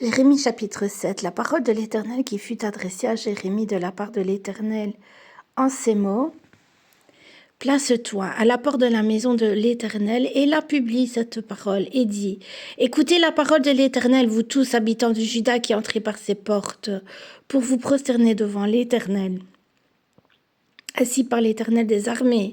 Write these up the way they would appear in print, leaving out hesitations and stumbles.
Jérémie chapitre 7. La parole de l'Éternel qui fut adressée à Jérémie de la part de l'Éternel en ces mots. Place-toi à la porte de la maison de l'Éternel et la publie cette parole et dit, écoutez la parole de l'Éternel, vous tous habitants de Juda qui entrez par ces portes, pour vous prosterner devant l'Éternel. Ainsi par l'Éternel des armées,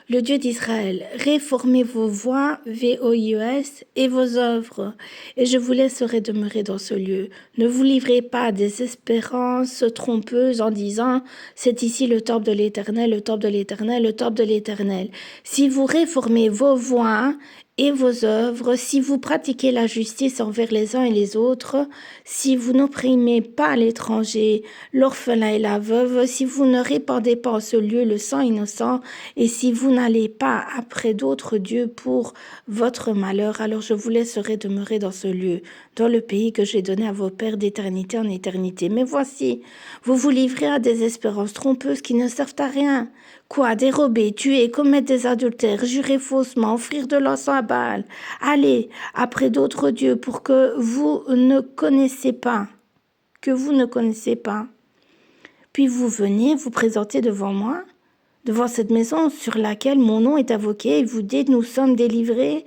le Dieu d'Israël, réformez vos voies, VOIES, et vos œuvres, et je vous laisserai demeurer dans ce lieu. Ne vous livrez pas à des espérances trompeuses en disant, c'est ici le temple de l'Éternel, le temple de l'Éternel, le temple de l'Éternel. Si vous réformez vos voies et vos œuvres, si vous pratiquez la justice envers les uns et les autres, si vous n'opprimez pas l'étranger, l'orphelin et la veuve, si vous ne répandez pas en ce lieu le sang innocent, et si vous n'allez pas après d'autres dieux pour votre malheur, alors je vous laisserai demeurer dans ce lieu, dans le pays que j'ai donné à vos pères d'éternité en éternité. Mais voici, vous vous livrez à des espérances trompeuses qui ne servent à rien. Quoi, dérober, tuer, commettre des adultères, jurer faussement, offrir de l'encens à Baal, allez après d'autres dieux pour que vous ne connaissez pas, Puis vous venez vous présenter devant moi, devant cette maison sur laquelle mon nom est invoqué, et vous dites, nous sommes délivrés,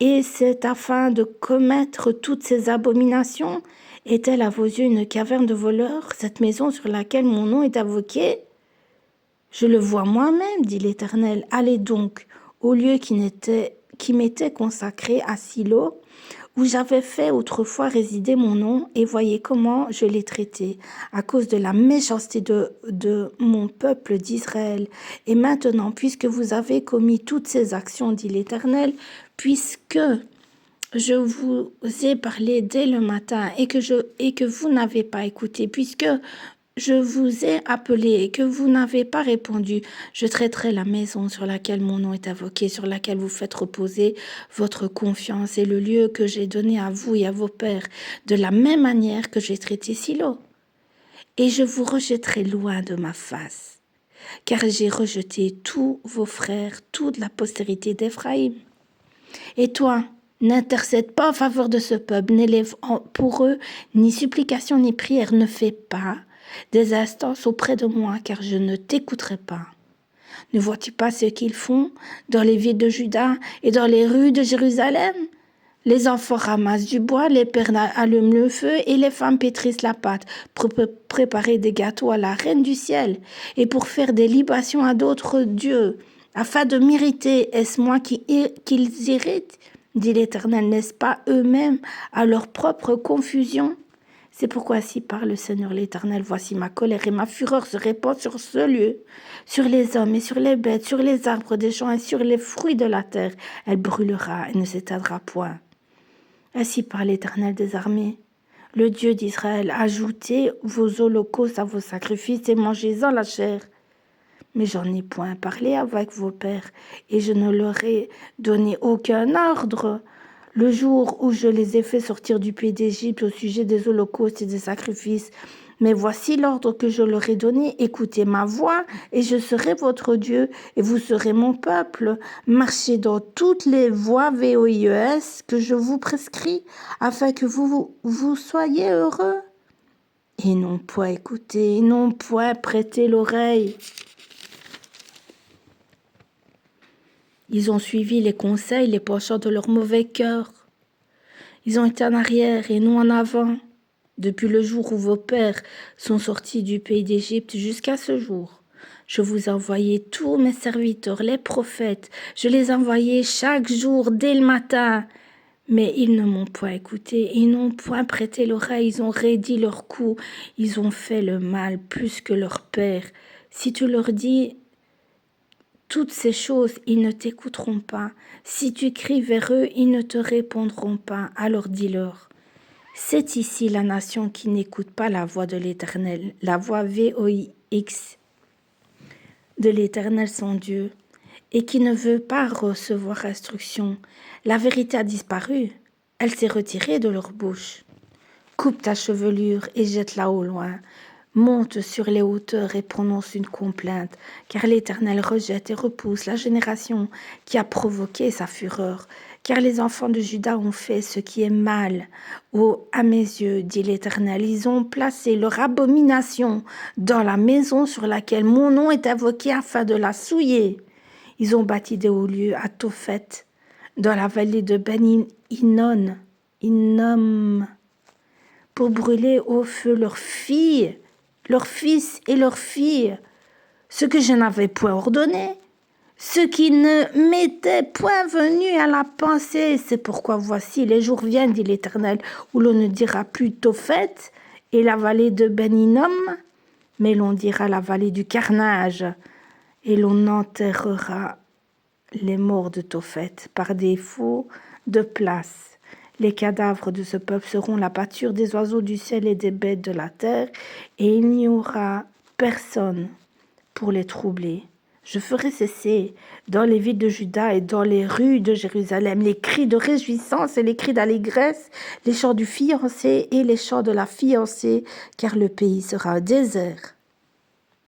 et c'est afin de commettre toutes ces abominations. Est-elle à vos yeux une caverne de voleurs, cette maison sur laquelle mon nom est invoqué ? Je le vois moi-même, dit l'Éternel. Allez donc au lieu qui m'était consacré à Silo, où j'avais fait autrefois résider mon nom, et voyez comment je l'ai traité, à cause de la méchanceté de mon peuple d'Israël. Et maintenant, puisque vous avez commis toutes ces actions, dit l'Éternel, puisque je vous ai parlé dès le matin et que vous n'avez pas écouté, puisque je vous ai appelé et que vous n'avez pas répondu, je traiterai la maison sur laquelle mon nom est invoqué, sur laquelle vous faites reposer votre confiance et le lieu que j'ai donné à vous et à vos pères, de la même manière que j'ai traité Silo. Et je vous rejetterai loin de ma face, car j'ai rejeté tous vos frères, toute la postérité d'Éphraïm. Et toi, n'intercède pas en faveur de ce peuple, n'élève pour eux ni supplication ni prière, ne fais pas des instances auprès de moi, car je ne t'écouterai pas. Ne vois-tu pas ce qu'ils font dans les villes de Juda et dans les rues de Jérusalem ? Les enfants ramassent du bois, les pères allument le feu et les femmes pétrissent la pâte pour préparer des gâteaux à la reine du ciel et pour faire des libations à d'autres dieux, afin de m'irriter. Est-ce moi qu'ils irritent ? Dit l'Éternel, n'est-ce pas eux-mêmes à leur propre confusion ? C'est pourquoi ainsi parle le Seigneur l'Éternel, voici ma colère et ma fureur se répand sur ce lieu, sur les hommes et sur les bêtes, sur les arbres des champs et sur les fruits de la terre. Elle brûlera et ne s'éteindra point. Ainsi parle l'Éternel des armées, le Dieu d'Israël, ajoutez vos holocaustes à vos sacrifices et mangez-en la chair. Mais j'en ai point parlé avec vos pères, et je ne leur ai donné aucun ordre. Le jour où je les ai fait sortir du pays d'Égypte au sujet des holocaustes et des sacrifices. Mais voici l'ordre que je leur ai donné. Écoutez ma voix et je serai votre Dieu et vous serez mon peuple. Marchez dans toutes les voies VOIES que je vous prescris afin que vous soyez heureux. Et non point écouter, non point prêter l'oreille. Ils ont suivi les conseils, les penchants de leur mauvais cœur. Ils ont été en arrière et non en avant, depuis le jour où vos pères sont sortis du pays d'Égypte jusqu'à ce jour. Je vous ai envoyé tous mes serviteurs, les prophètes. Je les ai envoyés chaque jour dès le matin. Mais ils ne m'ont point écouté, ils n'ont point prêté l'oreille, ils ont raidi leur cou, ils ont fait le mal plus que leur père. Si tu leur dis toutes ces choses, ils ne t'écouteront pas. Si tu cries vers eux, ils ne te répondront pas. Alors dis-leur, c'est ici la nation qui n'écoute pas la voix de l'Éternel, la voix VOIX de l'Éternel son Dieu, et qui ne veut pas recevoir instruction. La vérité a disparu, elle s'est retirée de leur bouche. Coupe ta chevelure et jette-la au loin. Monte sur les hauteurs et prononce une complainte, car l'Éternel rejette et repousse la génération qui a provoqué sa fureur, Car les enfants de Juda ont fait ce qui est mal à mes yeux, dit l'Éternel. Ils ont placé leur abomination dans la maison sur laquelle mon nom est invoqué afin de la souiller. Ils ont bâti des hauts lieux à Tophet, dans la vallée de Ben-Hinnom, pour brûler au feu leurs filles, leurs fils et leurs filles, ce que je n'avais point ordonné, ce qui ne m'était point venu à la pensée. C'est pourquoi voici, les jours viennent, dit l'Éternel, où l'on ne dira plus Tophet et la vallée de Ben-Hinnom, mais l'on dira la vallée du carnage, et l'on enterrera les morts de Tophet par défaut de place. Les cadavres de ce peuple seront la pâture des oiseaux du ciel et des bêtes de la terre, et il n'y aura personne pour les troubler. Je ferai cesser dans les villes de Juda et dans les rues de Jérusalem les cris de réjouissance et les cris d'allégresse, les chants du fiancé et les chants de la fiancée, car le pays sera un désert